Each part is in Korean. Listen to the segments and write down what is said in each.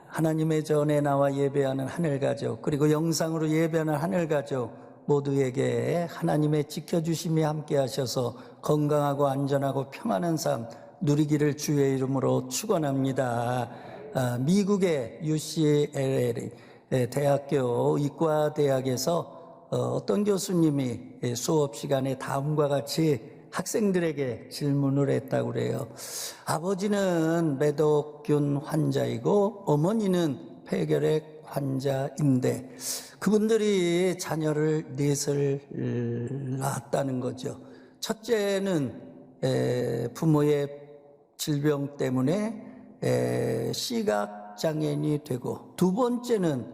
하나님의 전에 나와 예배하는 하늘가족, 그리고 영상으로 예배하는 하늘가족 모두에게 하나님의 지켜주심이 함께 하셔서 건강하고 안전하고 평안한 삶 누리기를 주의 이름으로 축원합니다. 미국의 UCLA 대학교 이과대학에서 어떤 교수님이 수업 시간에 다음과 같이 학생들에게 질문을 했다고 그래요. 아버지는 매독균 환자이고 어머니는 폐결핵 환자인데 그분들이 자녀를 넷을 낳았다는 거죠. 첫째는 부모의 질병 때문에 시각장애인이 되고, 두 번째는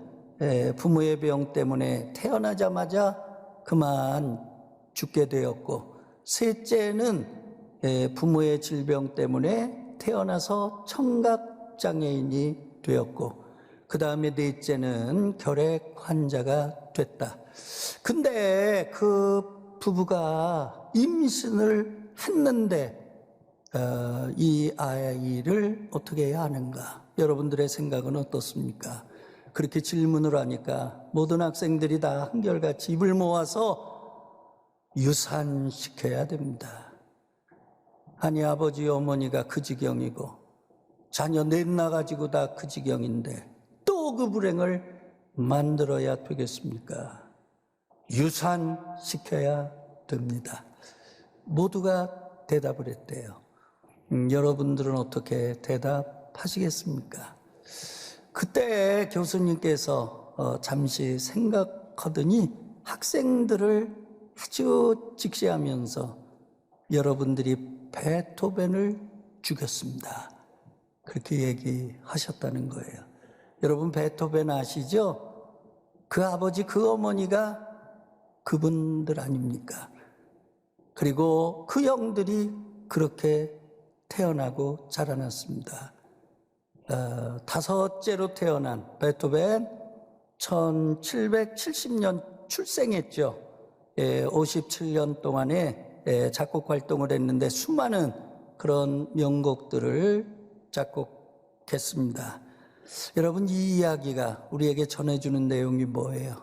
부모의 병 때문에 태어나자마자 그만 죽게 되었고, 셋째는 부모의 질병 때문에 태어나서 청각장애인이 되었고, 그 다음에 넷째는 결핵 환자가 됐다. 근데 그 부부가 임신을 했는데 이 아이를 어떻게 해야 하는가? 여러분들의 생각은 어떻습니까? 그렇게 질문을 하니까 모든 학생들이 다 한결같이 입을 모아서 유산시켜야 됩니다. 아니, 아버지 어머니가 그 지경이고 자녀 넷 낳아가지고 다 그 지경인데 또 그 불행을 만들어야 되겠습니까? 유산시켜야 됩니다. 모두가 대답을 했대요. 여러분들은 어떻게 대답하시겠습니까? 그때 교수님께서 잠시 생각하더니 학생들을 아주 직시하면서 여러분들이 베토벤을 죽였습니다. 그렇게 얘기하셨다는 거예요. 여러분 베토벤 아시죠? 그 아버지 그 어머니가 그분들 아닙니까? 그리고 그 형들이 그렇게 태어나고 자라났습니다. 다섯째로 태어난 베토벤 1770년 출생했죠. 57년 동안에 작곡 활동을 했는데 수많은 그런 명곡들을 작곡했습니다. 여러분, 이 이야기가 우리에게 전해주는 내용이 뭐예요?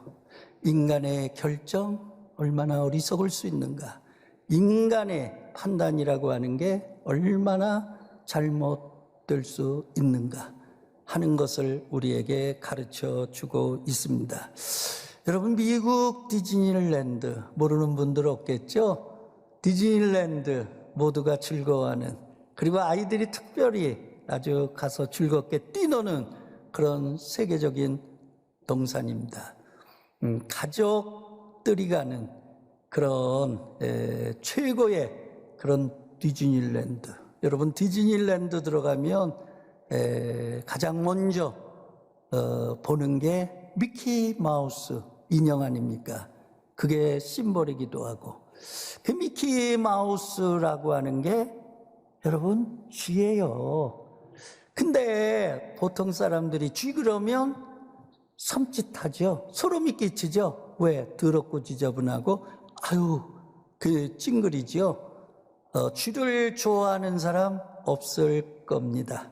인간의 결정 얼마나 어리석을 수 있는가? 인간의 판단이라고 하는 게 얼마나 잘못될 수 있는가 하는 것을 우리에게 가르쳐 주고 있습니다. 여러분, 미국 디즈니랜드 모르는 분들 없겠죠? 디즈니랜드 모두가 즐거워하는, 그리고 아이들이 특별히 아주 가서 즐겁게 뛰노는 그런 세계적인 동산입니다. 가족들이 가는 그런 최고의 그런 디즈니랜드. 여러분, 디즈니랜드 들어가면 가장 먼저 보는 게 미키 마우스 인형 아닙니까? 그게 심볼이기도 하고, 그 미키 마우스라고 하는 게 여러분 쥐예요. 근데 보통 사람들이 쥐 그러면 섬찟하죠. 소름이 끼치죠. 왜? 더럽고 지저분하고 아유 그 찡그리죠. 쥐를 좋아하는 사람 없을 겁니다.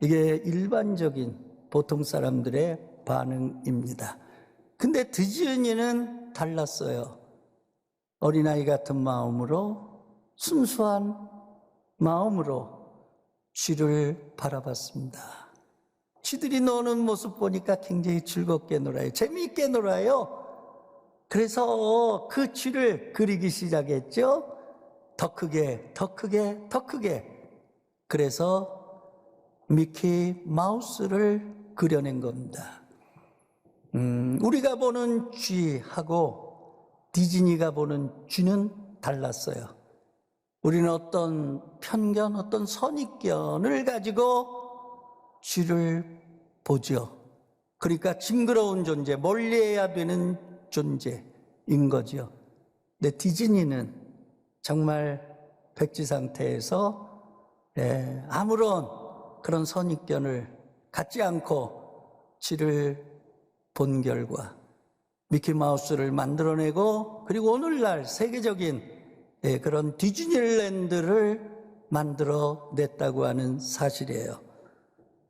이게 일반적인 보통 사람들의 반응입니다. 근데 디즈니는 달랐어요. 어린아이 같은 마음으로, 순수한 마음으로 쥐를 바라봤습니다. 쥐들이 노는 모습 보니까 굉장히 즐겁게 놀아요. 재미있게 놀아요. 그래서 그 쥐를 그리기 시작했죠. 더 크게, 더 크게, 더 크게. 그래서 미키 마우스를 그려낸 겁니다. 우리가 보는 쥐하고 디즈니가 보는 쥐는 달랐어요. 우리는 어떤 편견, 어떤 선입견을 가지고 쥐를 보죠. 그러니까 징그러운 존재, 멀리해야 되는 존재인 거죠. 근데 디즈니는 정말 백지 상태에서 아무런 그런 선입견을 갖지 않고 쥐를 본 결과 미키마우스를 만들어내고, 그리고 오늘날 세계적인 그런 디즈니랜드를 만들어냈다고 하는 사실이에요.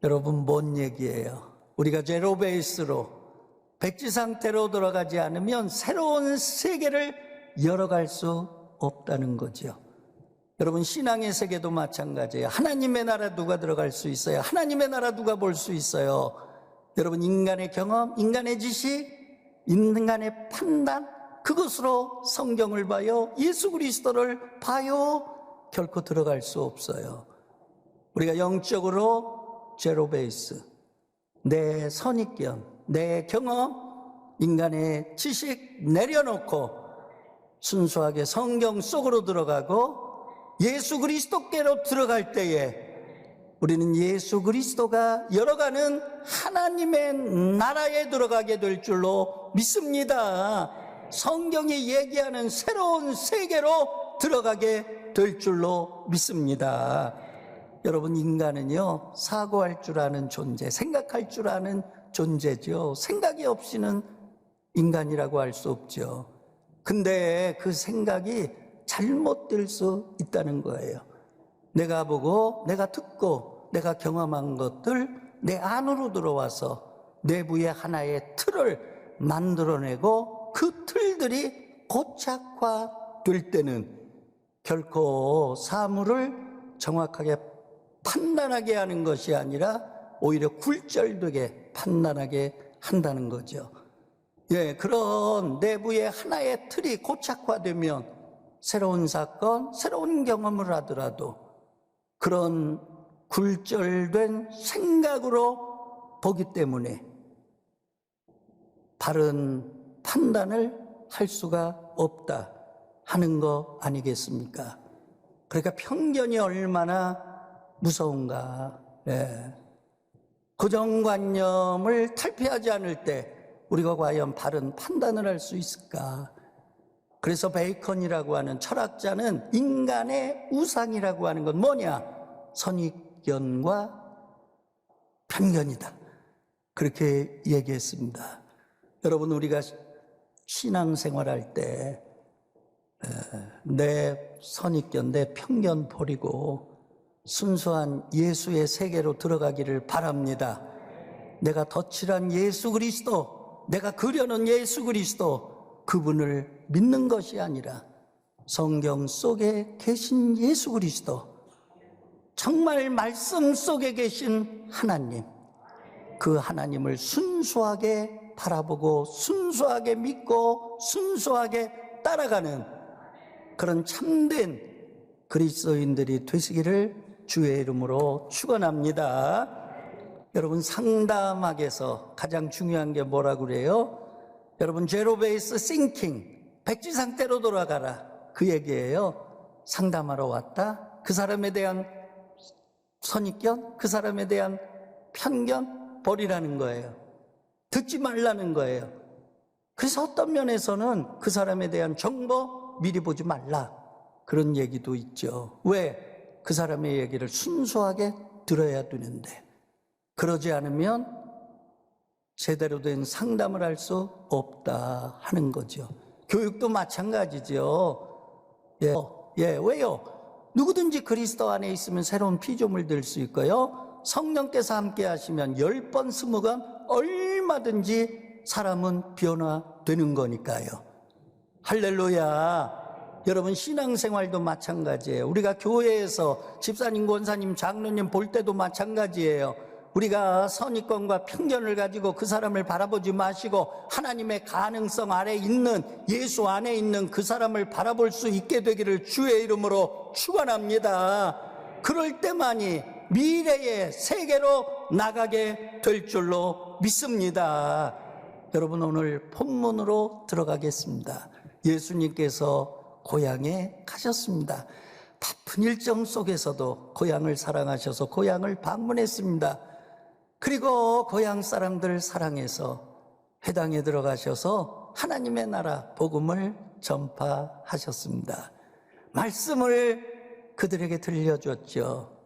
여러분, 뭔 얘기예요? 우리가 제로 베이스로 백지 상태로 돌아가지 않으면 새로운 세계를 열어갈 수 없다는 거죠. 여러분, 신앙의 세계도 마찬가지예요. 하나님의 나라 누가 들어갈 수 있어요? 하나님의 나라 누가 볼 수 있어요? 여러분, 인간의 경험, 인간의 지식, 인간의 판단, 그것으로 성경을 봐요, 예수 그리스도를 봐요, 결코 들어갈 수 없어요. 우리가 영적으로 제로 베이스, 내 선입견, 내 경험, 인간의 지식 내려놓고 순수하게 성경 속으로 들어가고 예수 그리스도께로 들어갈 때에 우리는 예수 그리스도가 열어가는 하나님의 나라에 들어가게 될 줄로 믿습니다. 성경이 얘기하는 새로운 세계로 들어가게 될 줄로 믿습니다. 여러분, 인간은요, 사고할 줄 아는 존재, 생각할 줄 아는 존재죠. 생각이 없이는 인간이라고 할 수 없죠. 근데 그 생각이 잘못될 수 있다는 거예요. 내가 보고, 내가 듣고, 내가 경험한 것들 내 안으로 들어와서 내부의 하나의 틀을 만들어내고 그 틀들이 고착화될 때는 결코 사물을 정확하게 판단하게 하는 것이 아니라 오히려 굴절되게 판단하게 한다는 거죠. 그런 내부의 하나의 틀이 고착화되면 새로운 사건, 새로운 경험을 하더라도 그런 굴절된 생각으로 보기 때문에 바른 판단을 할 수가 없다 하는 거 아니겠습니까? 그러니까 편견이 얼마나 무서운가. 고정관념을 탈피하지 않을 때 우리가 과연 바른 판단을 할 수 있을까? 그래서 베이컨이라고 하는 철학자는 인간의 우상이라고 하는 건 뭐냐? 선입견과 편견이다, 그렇게 얘기했습니다. 여러분, 우리가 신앙생활할 때 내 선입견, 내 편견 버리고 순수한 예수의 세계로 들어가기를 바랍니다. 내가 덧칠한 예수 그리스도, 내가 그려놓은 예수 그리스도, 그분을 믿는 것이 아니라 성경 속에 계신 예수 그리스도, 정말 말씀 속에 계신 하나님, 그 하나님을 순수하게 바라보고 순수하게 믿고 순수하게 따라가는 그런 참된 그리스도인들이 되시기를 주의 이름으로 축원합니다. 여러분, 상담학에서 가장 중요한 게 뭐라고 그래요? 여러분, 제로 베이스 싱킹, 백지 상태로 돌아가라, 그 얘기예요. 상담하러 왔다, 그 사람에 대한 선입견, 그 사람에 대한 편견 버리라는 거예요. 듣지 말라는 거예요. 그래서 어떤 면에서는 그 사람에 대한 정보 미리 보지 말라, 그런 얘기도 있죠. 왜? 그 사람의 얘기를 순수하게 들어야 되는데 그러지 않으면 제대로 된 상담을 할 수 없다 하는 거죠. 교육도 마찬가지죠. 왜요? 누구든지 그리스도 안에 있으면 새로운 피조물 될 수 있고요, 성령께서 함께 하시면 10번 20번 얼마든지 사람은 변화되는 거니까요. 할렐루야. 여러분, 신앙생활도 마찬가지예요. 우리가 교회에서 집사님, 권사님, 장로님 볼 때도 마찬가지예요. 우리가 선입견과 편견을 가지고 그 사람을 바라보지 마시고 하나님의 가능성 아래 있는, 예수 안에 있는 그 사람을 바라볼 수 있게 되기를 주의 이름으로 축원합니다. 그럴 때만이 미래의 세계로 나가게 될 줄로 믿습니다. 여러분, 오늘 본문으로 들어가겠습니다. 예수님께서 고향에 가셨습니다. 바쁜 일정 속에서도 고향을 사랑하셔서 고향을 방문했습니다. 그리고 고향 사람들 사랑해서 회당에 들어가셔서 하나님의 나라 복음을 전파하셨습니다. 말씀을 그들에게 들려줬죠.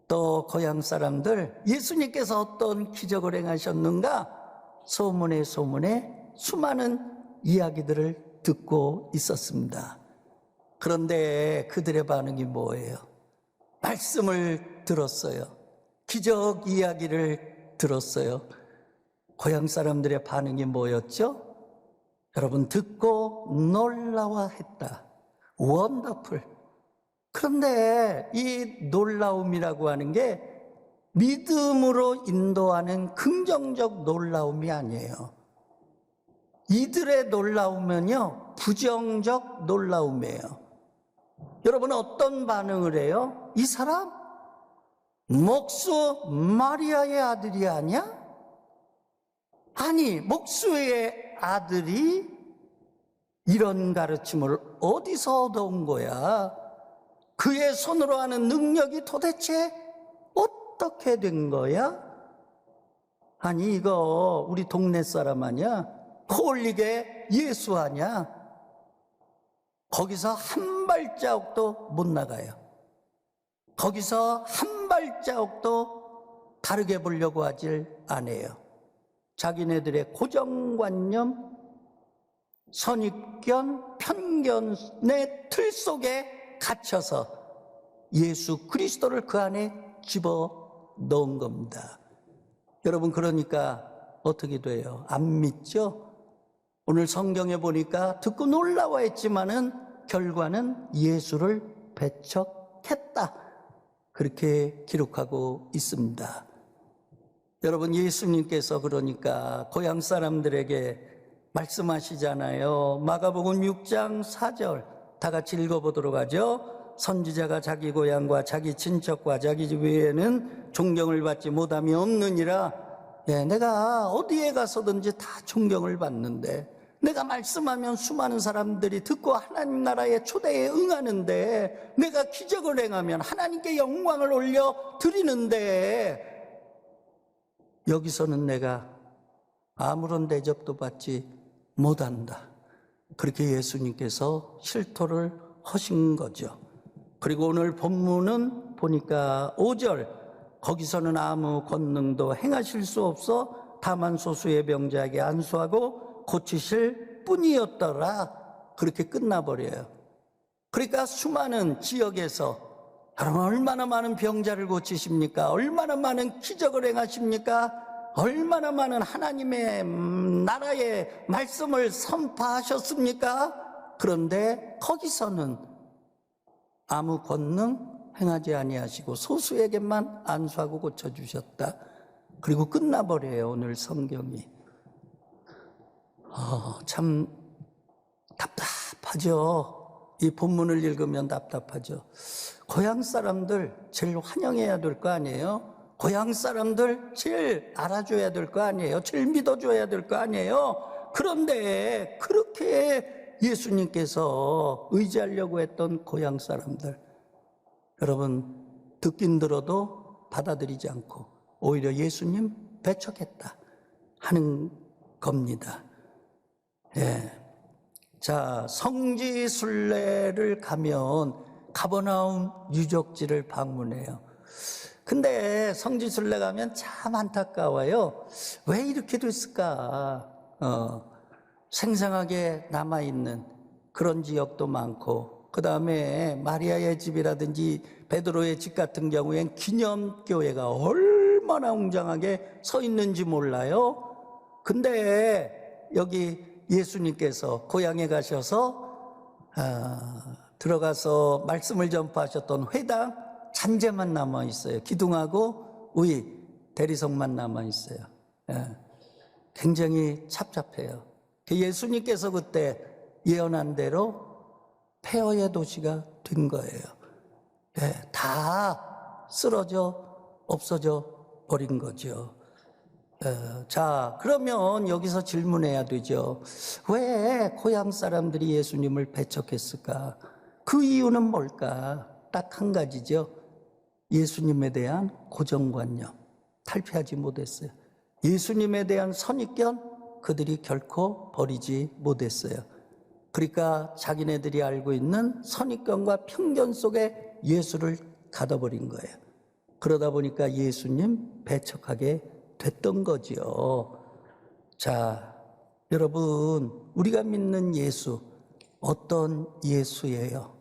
또 고향 사람들, 예수님께서 어떤 기적을 행하셨는가 소문에 수많은 이야기들을 듣고 있었습니다. 그런데 그들의 반응이 뭐예요? 말씀을 들었어요. 기적 이야기를 들었어요. 고향 사람들의 반응이 뭐였죠? 여러분, 듣고 놀라워했다. 원더풀. 그런데 이 놀라움이라고 하는 게 믿음으로 인도하는 긍정적 놀라움이 아니에요. 이들의 놀라움은요, 부정적 놀라움이에요. 여러분, 어떤 반응을 해요? 이 사람 목수 마리아의 아들이 아니야? 아니, 목수의 아들이 이런 가르침을 어디서 얻어온 거야? 그의 손으로 하는 능력이 도대체 어떻게 된 거야? 아니, 이거 우리 동네 사람 아니야? 코 올리게 예수 아니야? 거기서 한 발자국도 못 나가요. 거기서 한 발자국도 다르게 보려고 하질 않아요. 자기네들의 고정관념, 선입견, 편견의 틀 속에 갇혀서 예수 그리스도를 그 안에 집어 넣은 겁니다. 여러분, 그러니까 어떻게 돼요? 안 믿죠? 오늘 성경에 보니까 듣고 놀라워했지만은 결과는 예수를 배척했다. 그렇게 기록하고 있습니다. 여러분, 예수님께서 그러니까 고향 사람들에게 말씀하시잖아요. 마가복음 6장 4절 다 같이 읽어보도록 하죠. 선지자가 자기 고향과 자기 친척과 자기 집 외에는 존경을 받지 못함이 없느니라. 내가 어디에 가서든지 다 존경을 받는데, 내가 말씀하면 수많은 사람들이 듣고 하나님 나라의 초대에 응하는데, 내가 기적을 행하면 하나님께 영광을 올려 드리는데, 여기서는 내가 아무런 대접도 받지 못한다. 그렇게 예수님께서 실토를 하신 거죠. 그리고 오늘 본문은 보니까 5절, 거기서는 아무 권능도 행하실 수 없어 다만 소수의 병자에게 안수하고 고치실 뿐이었더라. 그렇게 끝나버려요. 그러니까 수많은 지역에서 여러분, 얼마나 많은 병자를 고치십니까? 얼마나 많은 기적을 행하십니까? 얼마나 많은 하나님의 나라의 말씀을 선포하셨습니까? 그런데 거기서는 아무 권능 행하지 아니하시고 소수에게만 안수하고 고쳐주셨다. 그리고 끝나버려요, 오늘 성경이. 참 답답하죠. 이 본문을 읽으면 답답하죠. 고향 사람들 제일 환영해야 될 거 아니에요? 고향 사람들 제일 알아줘야 될 거 아니에요? 제일 믿어줘야 될 거 아니에요? 그런데 그렇게 예수님께서 의지하려고 했던 고향 사람들, 여러분, 듣긴 들어도 받아들이지 않고 오히려 예수님 배척했다 하는 겁니다. 자, 성지순례를 가면 가버나움 유적지를 방문해요. 근데 성지순례 가면 참 안타까워요. 왜 이렇게 됐을까? 생생하게 남아있는 그런 지역도 많고, 그 다음에 마리아의 집이라든지 베드로의 집 같은 경우엔 기념교회가 얼마나 웅장하게 서 있는지 몰라요. 근데 여기 예수님께서 고향에 가셔서 들어가서 말씀을 전파하셨던 회당 잔재만 남아 있어요. 기둥하고 우이 대리석만 남아 있어요. 굉장히 답답해요. 예수님께서 그때 예언한 대로 폐허의 도시가 된 거예요. 다 쓰러져 없어져 버린 거죠. 자, 그러면 여기서 질문해야 되죠. 왜 고향 사람들이 예수님을 배척했을까? 그 이유는 뭘까? 딱 한 가지죠. 예수님에 대한 고정관념 탈피하지 못했어요. 예수님에 대한 선입견 그들이 결코 버리지 못했어요. 그러니까 자기네들이 알고 있는 선입견과 편견 속에 예수를 가둬버린 거예요. 그러다 보니까 예수님 배척하게 됐던 거지요. 자, 여러분, 우리가 믿는 예수 어떤 예수예요?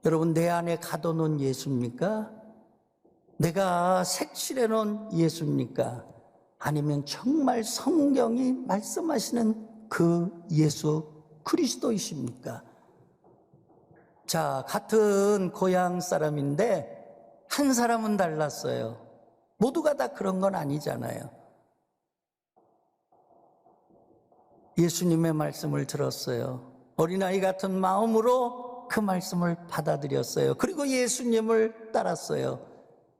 여러분, 내 안에 가둬놓은 예수입니까? 내가 색칠해 놓은 예수입니까? 아니면 정말 성경이 말씀하시는 그 예수 그리스도이십니까? 자, 같은 고향 사람인데 한 사람은 달랐어요. 모두가 다 그런 건 아니잖아요. 예수님의 말씀을 들었어요. 어린아이 같은 마음으로 그 말씀을 받아들였어요. 그리고 예수님을 따랐어요.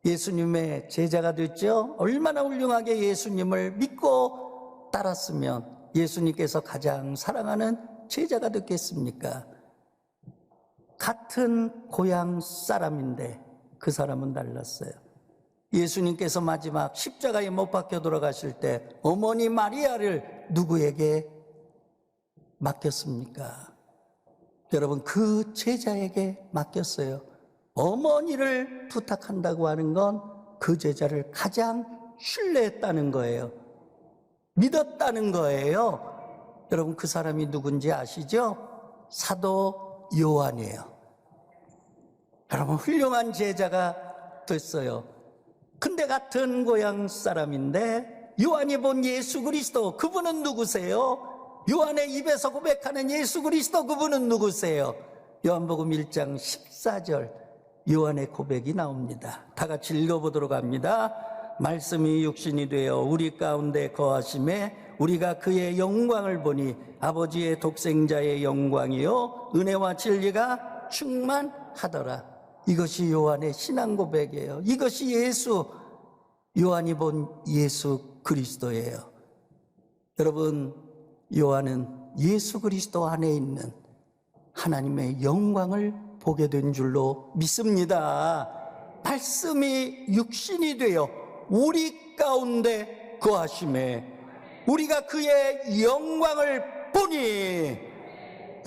예수님의 제자가 됐죠. 얼마나 훌륭하게 예수님을 믿고 따랐으면 예수님께서 가장 사랑하는 제자가 됐겠습니까? 같은 고향 사람인데 그 사람은 달랐어요. 예수님께서 마지막 십자가에 못 박혀 돌아가실 때 어머니 마리아를 누구에게 맡겼습니까? 여러분, 그 제자에게 맡겼어요. 어머니를 부탁한다고 하는 건 그 제자를 가장 신뢰했다는 거예요. 믿었다는 거예요. 여러분, 그 사람이 누군지 아시죠? 사도 요한이에요. 여러분, 훌륭한 제자가 됐어요. 근데 같은 고향 사람인데 요한이 본 예수 그리스도, 그분은 누구세요? 요한의 입에서 고백하는 예수 그리스도, 그분은 누구세요? 요한복음 1장 14절 요한의 고백이 나옵니다. 다 같이 읽어보도록 합니다. 말씀이 육신이 되어 우리 가운데 거하심에 우리가 그의 영광을 보니 아버지의 독생자의 영광이요 은혜와 진리가 충만하더라. 이것이 요한의 신앙 고백이에요. 이것이 요한이 본 예수 그리스도예요. 여러분, 요한은 예수 그리스도 안에 있는 하나님의 영광을 보게 된 줄로 믿습니다. 말씀이 육신이 되어 우리 가운데 거하심에 우리가 그의 영광을 보니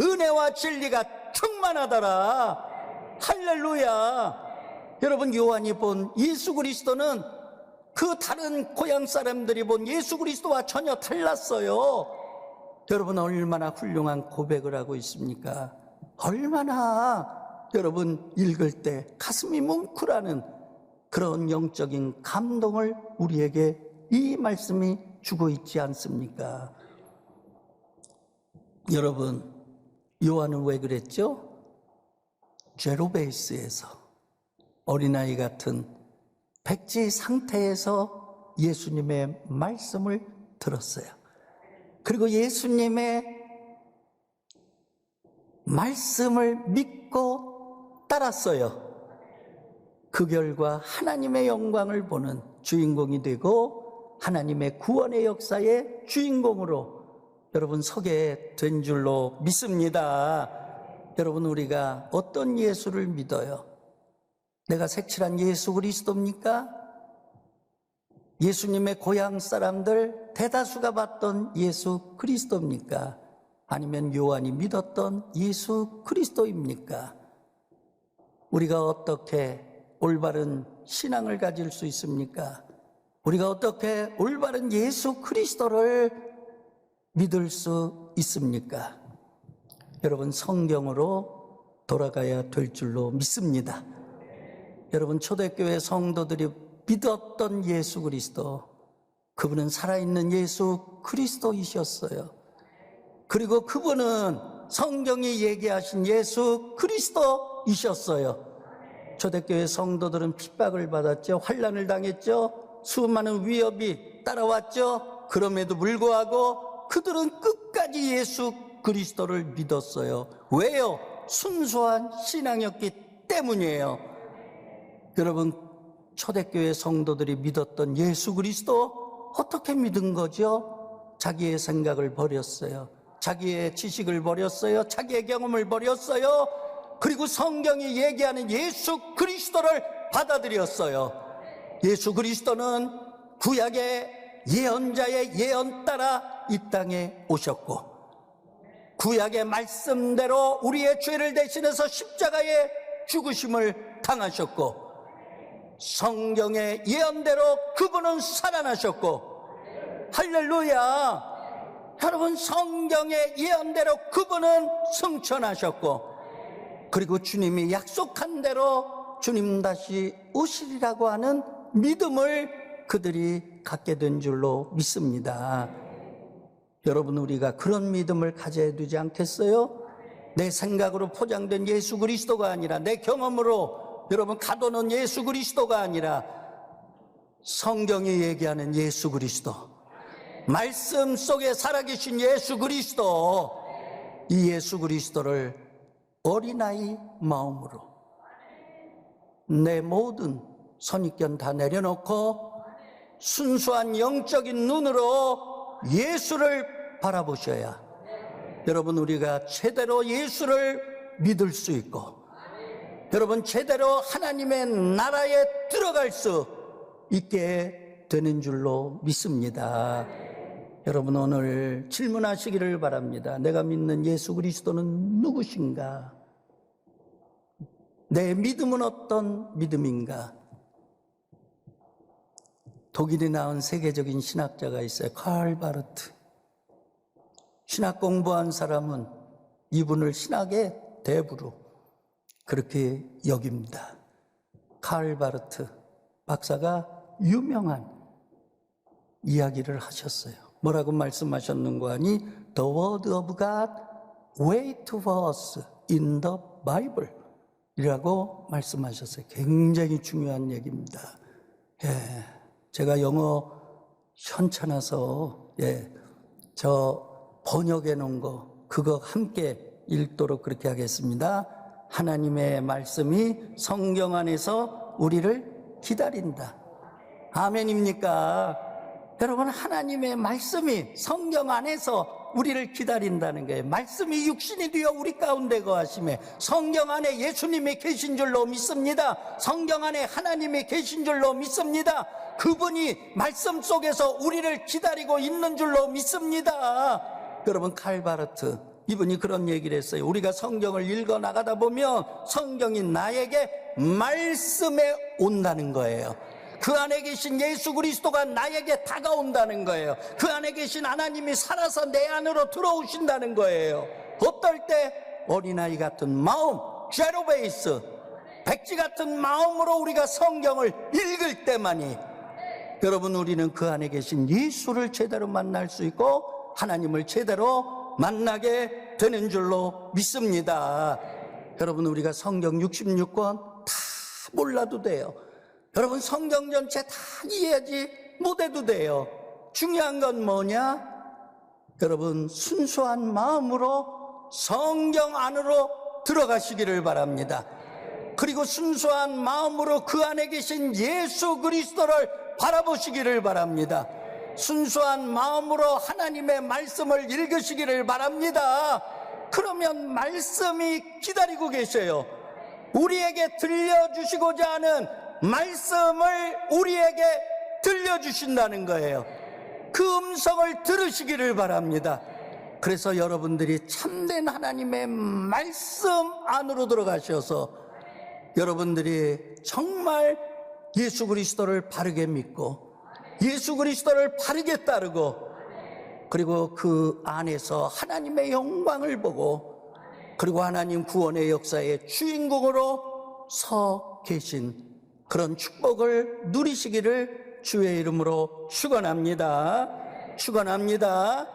은혜와 진리가 충만하더라. 할렐루야. 여러분, 요한이 본 예수 그리스도는 그 다른 고향 사람들이 본 예수 그리스도와 전혀 달랐어요. 여러분, 얼마나 훌륭한 고백을 하고 있습니까? 얼마나 여러분 읽을 때 가슴이 뭉클하는 그런 영적인 감동을 우리에게 이 말씀이 주고 있지 않습니까? 여러분, 요한은 왜 그랬죠? 제로베이스에서 어린아이 같은 백지 상태에서 예수님의 말씀을 들었어요. 그리고 예수님의 말씀을 믿고 따랐어요. 그 결과 하나님의 영광을 보는 주인공이 되고 하나님의 구원의 역사의 주인공으로 여러분 서게 된 줄로 믿습니다. 여러분, 우리가 어떤 예수를 믿어요? 내가 색칠한 예수 그리스도입니까? 예수님의 고향 사람들 대다수가 봤던 예수 그리스도입니까? 아니면 요한이 믿었던 예수 그리스도입니까? 우리가 어떻게 올바른 신앙을 가질 수 있습니까? 우리가 어떻게 올바른 예수 그리스도를 믿을 수 있습니까? 여러분, 성경으로 돌아가야 될 줄로 믿습니다. 여러분, 초대교회 성도들이 믿었던 예수 그리스도, 그분은 살아있는 예수 그리스도이셨어요. 그리고 그분은 성경이 얘기하신 예수 그리스도이셨어요. 초대교회 성도들은 핍박을 받았죠. 환난을 당했죠. 수많은 위협이 따라왔죠. 그럼에도 불구하고 그들은 끝까지 예수 그리스도를 믿었어요. 왜요? 순수한 신앙이었기 때문이에요. 여러분, 초대교회 성도들이 믿었던 예수 그리스도 어떻게 믿은 거죠? 자기의 생각을 버렸어요. 자기의 지식을 버렸어요. 자기의 경험을 버렸어요. 그리고 성경이 얘기하는 예수 그리스도를 받아들였어요. 예수 그리스도는 구약의 예언자의 예언 따라 이 땅에 오셨고 구약의 말씀대로 우리의 죄를 대신해서 십자가에 죽으심을 당하셨고 성경의 예언대로 그분은 살아나셨고 할렐루야. 여러분, 성경의 예언대로 그분은 승천하셨고 그리고 주님이 약속한 대로 주님 다시 오시리라고 하는 믿음을 그들이 갖게 된 줄로 믿습니다. 여러분, 우리가 그런 믿음을 가져야 되지 않겠어요? 내 생각으로 포장된 예수 그리스도가 아니라, 내 경험으로 여러분 가둬놓은 예수 그리스도가 아니라, 성경이 얘기하는 예수 그리스도, 말씀 속에 살아계신 예수 그리스도, 이 예수 그리스도를 어린아이 마음으로 내 모든 선입견 다 내려놓고 순수한 영적인 눈으로 예수를 바라보셔야 여러분, 우리가 제대로 예수를 믿을 수 있고, 여러분 제대로 하나님의 나라에 들어갈 수 있게 되는 줄로 믿습니다. 여러분, 오늘 질문하시기를 바랍니다. 내가 믿는 예수 그리스도는 누구신가? 내 믿음은 어떤 믿음인가? 독일이 낳은 세계적인 신학자가 있어요. 칼 바르트. 신학 공부한 사람은 이분을 신학의 대부로 그렇게 여깁니다. 칼 바르트 박사가 유명한 이야기를 하셨어요. 뭐라고 말씀하셨는가 하니, The word of God wait for us in the Bible 이라고 말씀하셨어요. 굉장히 중요한 얘기입니다. 제가 영어 현찮아서 저 번역해 놓은 거 그거 함께 읽도록 그렇게 하겠습니다. 하나님의 말씀이 성경 안에서 우리를 기다린다. 아멘입니까? 여러분, 하나님의 말씀이 성경 안에서 우리를 기다린다는 거예요. 말씀이 육신이 되어 우리 가운데 거하심에 성경 안에 예수님이 계신 줄로 믿습니다. 성경 안에 하나님이 계신 줄로 믿습니다. 그분이 말씀 속에서 우리를 기다리고 있는 줄로 믿습니다. 여러분, 칼 바르트 이분이 그런 얘기를 했어요. 우리가 성경을 읽어 나가다 보면 성경이 나에게 말씀해 온다는 거예요. 그 안에 계신 예수 그리스도가 나에게 다가온다는 거예요. 그 안에 계신 하나님이 살아서 내 안으로 들어오신다는 거예요. 어떨 때? 어린아이 같은 마음, 제로베이스, 백지 같은 마음으로 우리가 성경을 읽을 때만이 여러분, 우리는 그 안에 계신 예수를 제대로 만날 수 있고 하나님을 제대로 만나게 되는 줄로 믿습니다. 여러분, 우리가 성경 66권 다 몰라도 돼요. 여러분, 성경 전체 다 이해하지 못해도 돼요. 중요한 건 뭐냐? 여러분, 순수한 마음으로 성경 안으로 들어가시기를 바랍니다. 그리고 순수한 마음으로 그 안에 계신 예수 그리스도를 바라보시기를 바랍니다. 순수한 마음으로 하나님의 말씀을 읽으시기를 바랍니다. 그러면 말씀이 기다리고 계셔요. 우리에게 들려주시고자 하는 말씀을 우리에게 들려주신다는 거예요. 그 음성을 들으시기를 바랍니다. 그래서 여러분들이 참된 하나님의 말씀 안으로 들어가셔서 여러분들이 정말 예수 그리스도를 바르게 믿고 예수 그리스도를 바르게 따르고 그리고 그 안에서 하나님의 영광을 보고 그리고 하나님 구원의 역사의 주인공으로 서 계신 그런 축복을 누리시기를 주의 이름으로 축원합니다. 축원합니다.